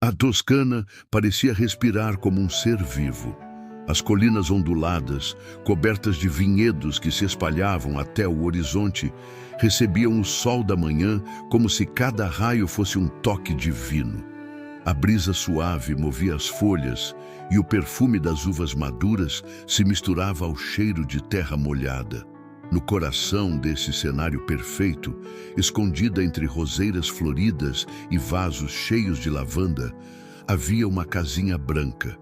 A Toscana parecia respirar como um ser vivo. As colinas onduladas, cobertas de vinhedos que se espalhavam até o horizonte, recebiam o sol da manhã como se cada raio fosse um toque divino. A brisa suave movia as folhas e o perfume das uvas maduras se misturava ao cheiro de terra molhada. No coração desse cenário perfeito, escondida entre roseiras floridas e vasos cheios de lavanda, havia uma casinha branca,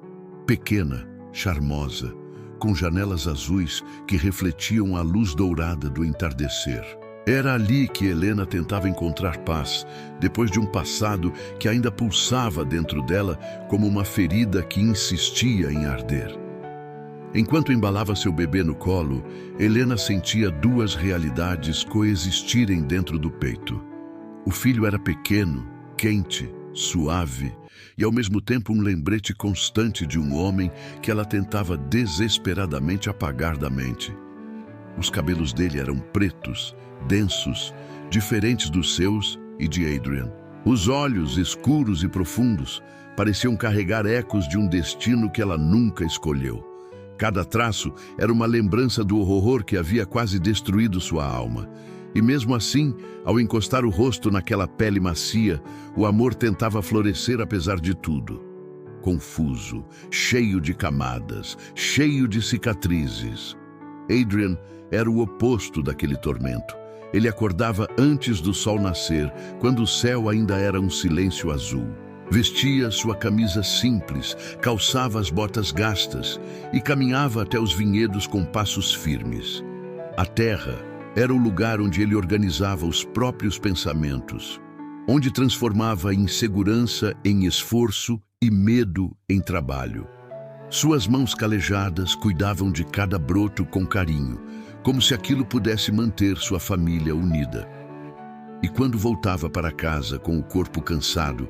pequena, charmosa, com janelas azuis que refletiam a luz dourada do entardecer. Era ali que Helena tentava encontrar paz, depois de um passado que ainda pulsava dentro dela como uma ferida que insistia em arder. Enquanto embalava seu bebê no colo, Helena sentia duas realidades coexistirem dentro do peito. O filho era pequeno, quente, suave e ao mesmo tempo um lembrete constante de um homem que ela tentava desesperadamente apagar da mente. Os cabelos dele eram pretos, densos, diferentes dos seus e de Adrian. Os olhos, escuros e profundos, pareciam carregar ecos de um destino que ela nunca escolheu. Cada traço era uma lembrança do horror que havia quase destruído sua alma. E mesmo assim, ao encostar o rosto naquela pele macia, o amor tentava florescer apesar de tudo. Confuso, cheio de camadas, cheio de cicatrizes. Adrian era o oposto daquele tormento. Ele acordava antes do sol nascer, quando o céu ainda era um silêncio azul. Vestia sua camisa simples, calçava as botas gastas e caminhava até os vinhedos com passos firmes. A terra era o lugar onde ele organizava os próprios pensamentos, onde transformava insegurança em esforço e medo em trabalho. Suas mãos calejadas cuidavam de cada broto com carinho, como se aquilo pudesse manter sua família unida. E quando voltava para casa com o corpo cansado,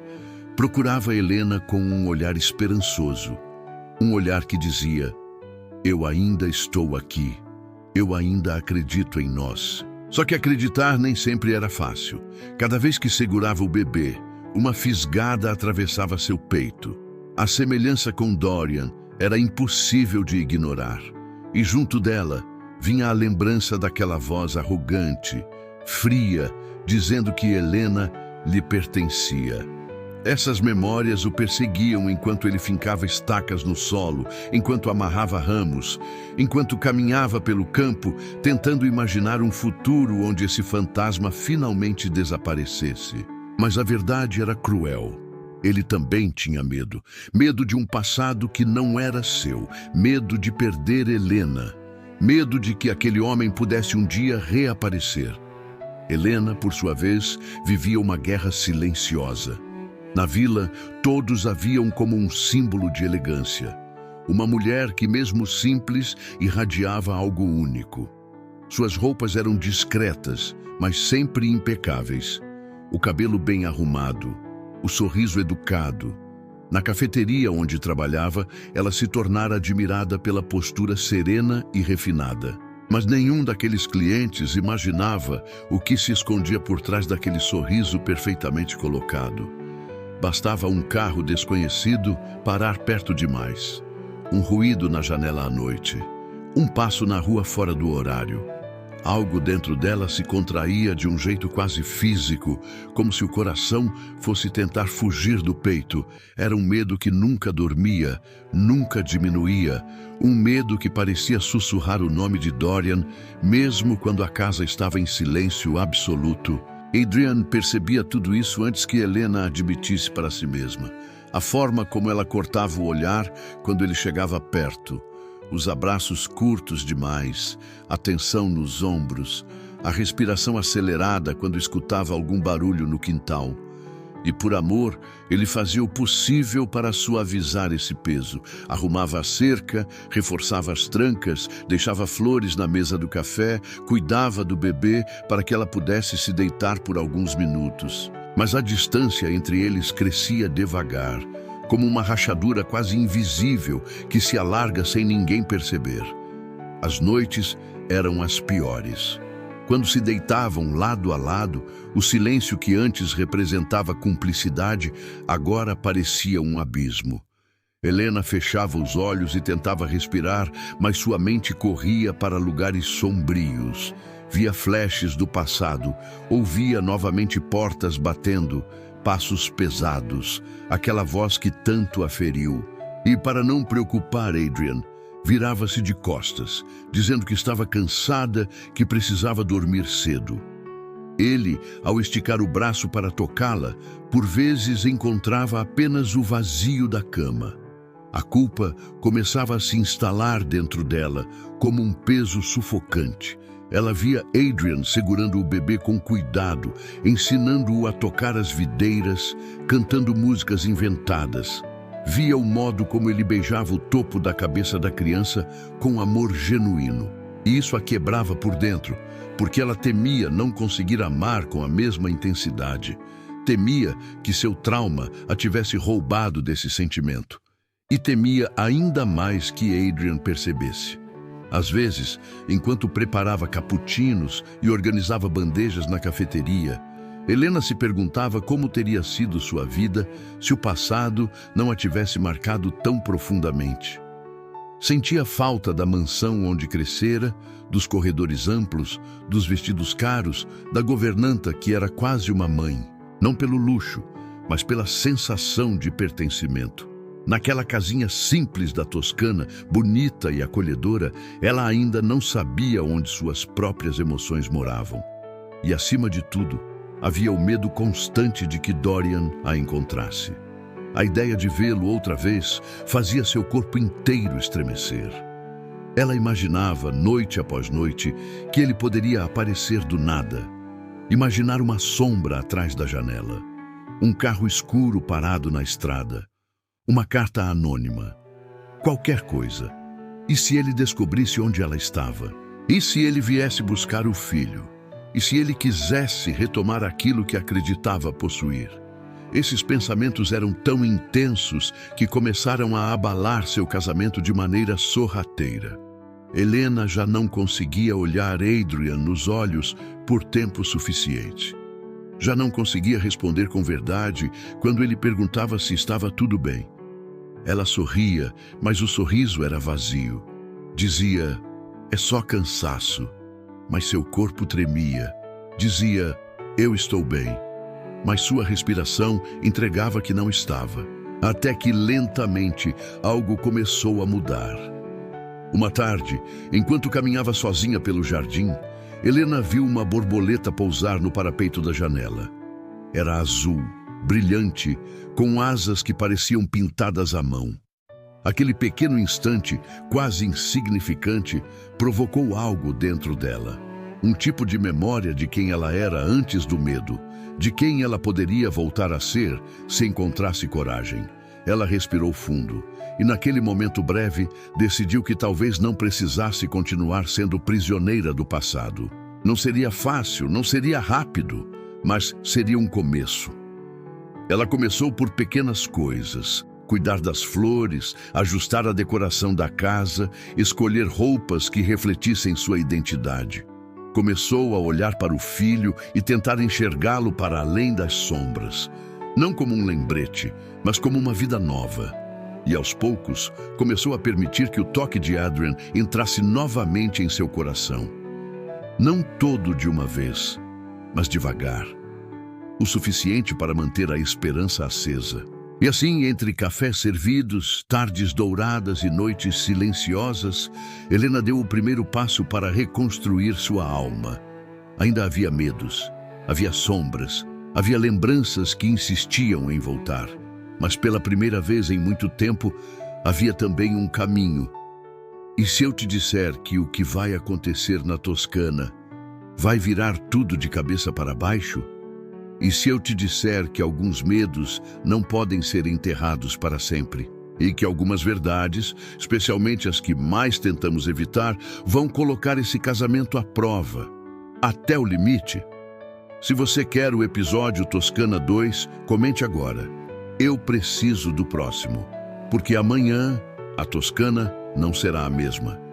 procurava Helena com um olhar esperançoso, um olhar que dizia: "Eu ainda estou aqui, eu ainda acredito em nós." Só que acreditar nem sempre era fácil. Cada vez que segurava o bebê, uma fisgada atravessava seu peito. A semelhança com Dorian era impossível de ignorar. E junto dela vinha a lembrança daquela voz arrogante, fria, dizendo que Helena lhe pertencia. Essas memórias o perseguiam enquanto ele fincava estacas no solo, enquanto amarrava ramos, enquanto caminhava pelo campo, tentando imaginar um futuro onde esse fantasma finalmente desaparecesse. Mas a verdade era cruel. Ele também tinha medo. Medo de um passado que não era seu. Medo de perder Helena. Medo de que aquele homem pudesse um dia reaparecer. Helena, por sua vez, vivia uma guerra silenciosa. Na vila, todos a viam como um símbolo de elegância. Uma mulher que, mesmo simples, irradiava algo único. Suas roupas eram discretas, mas sempre impecáveis. O cabelo bem arrumado, o sorriso educado. Na cafeteria onde trabalhava, ela se tornara admirada pela postura serena e refinada. Mas nenhum daqueles clientes imaginava o que se escondia por trás daquele sorriso perfeitamente colocado. Bastava um carro desconhecido parar perto demais. Um ruído na janela à noite. Um passo na rua fora do horário. Algo dentro dela se contraía de um jeito quase físico, como se o coração fosse tentar fugir do peito. Era um medo que nunca dormia, nunca diminuía. Um medo que parecia sussurrar o nome de Dorian, mesmo quando a casa estava em silêncio absoluto. Adrian percebia tudo isso antes que Helena admitisse para si mesma. A forma como ela cortava o olhar quando ele chegava perto, os abraços curtos demais, a tensão nos ombros, a respiração acelerada quando escutava algum barulho no quintal. E por amor, ele fazia o possível para suavizar esse peso. Arrumava a cerca, reforçava as trancas, deixava flores na mesa do café, cuidava do bebê para que ela pudesse se deitar por alguns minutos. Mas a distância entre eles crescia devagar, como uma rachadura quase invisível que se alarga sem ninguém perceber. As noites eram as piores. Quando se deitavam lado a lado, o silêncio que antes representava cumplicidade agora parecia um abismo. Helena fechava os olhos e tentava respirar, mas sua mente corria para lugares sombrios. Via flashes do passado, ouvia novamente portas batendo, passos pesados, aquela voz que tanto a feriu. E para não preocupar Adrian, virava-se de costas, dizendo que estava cansada, que precisava dormir cedo. Ele, ao esticar o braço para tocá-la, por vezes encontrava apenas o vazio da cama. A culpa começava a se instalar dentro dela, como um peso sufocante. Ela via Adrian segurando o bebê com cuidado, ensinando-o a tocar as videiras, cantando músicas inventadas. Via o modo como ele beijava o topo da cabeça da criança com amor genuíno. E isso a quebrava por dentro, porque ela temia não conseguir amar com a mesma intensidade. Temia que seu trauma a tivesse roubado desse sentimento. E temia ainda mais que Adrian percebesse. Às vezes, enquanto preparava cappuccinos e organizava bandejas na cafeteria, Helena se perguntava como teria sido sua vida se o passado não a tivesse marcado tão profundamente. Sentia falta da mansão onde crescera, dos corredores amplos, dos vestidos caros, da governanta que era quase uma mãe, não pelo luxo, mas pela sensação de pertencimento. Naquela casinha simples da Toscana, bonita e acolhedora, ela ainda não sabia onde suas próprias emoções moravam. E, acima de tudo, havia o medo constante de que Dorian a encontrasse. A ideia de vê-lo outra vez fazia seu corpo inteiro estremecer. Ela imaginava, noite após noite, que ele poderia aparecer do nada. Imaginar uma sombra atrás da janela, um carro escuro parado na estrada, uma carta anônima, qualquer coisa. E se ele descobrisse onde ela estava? E se ele viesse buscar o filho? E se ele quisesse retomar aquilo que acreditava possuir? Esses pensamentos eram tão intensos que começaram a abalar seu casamento de maneira sorrateira. Helena já não conseguia olhar Adrian nos olhos por tempo suficiente. Já não conseguia responder com verdade quando ele perguntava se estava tudo bem. Ela sorria, mas o sorriso era vazio. Dizia, é só cansaço. Mas seu corpo tremia. Dizia, eu estou bem. Mas sua respiração entregava que não estava. Até que lentamente algo começou a mudar. Uma tarde, enquanto caminhava sozinha pelo jardim, Helena viu uma borboleta pousar no parapeito da janela. Era azul, brilhante, com asas que pareciam pintadas à mão. Aquele pequeno instante, quase insignificante, provocou algo dentro dela. Um tipo de memória de quem ela era antes do medo, de quem ela poderia voltar a ser se encontrasse coragem. Ela respirou fundo e, naquele momento breve, decidiu que talvez não precisasse continuar sendo prisioneira do passado. Não seria fácil, não seria rápido, mas seria um começo. Ela começou por pequenas coisas: cuidar das flores, ajustar a decoração da casa, escolher roupas que refletissem sua identidade. Começou a olhar para o filho e tentar enxergá-lo para além das sombras. Não como um lembrete, mas como uma vida nova. E aos poucos, começou a permitir que o toque de Adrian entrasse novamente em seu coração. Não todo de uma vez, mas devagar. O suficiente para manter a esperança acesa. E assim, entre cafés servidos, tardes douradas e noites silenciosas, Helena deu o primeiro passo para reconstruir sua alma. Ainda havia medos, havia sombras, havia lembranças que insistiam em voltar. Mas pela primeira vez em muito tempo, havia também um caminho. E se eu te disser que o que vai acontecer na Toscana vai virar tudo de cabeça para baixo? E se eu te disser que alguns medos não podem ser enterrados para sempre? E que algumas verdades, especialmente as que mais tentamos evitar, vão colocar esse casamento à prova, até o limite? Se você quer o episódio Toscana 2, comente agora. Eu preciso do próximo, porque amanhã a Toscana não será a mesma.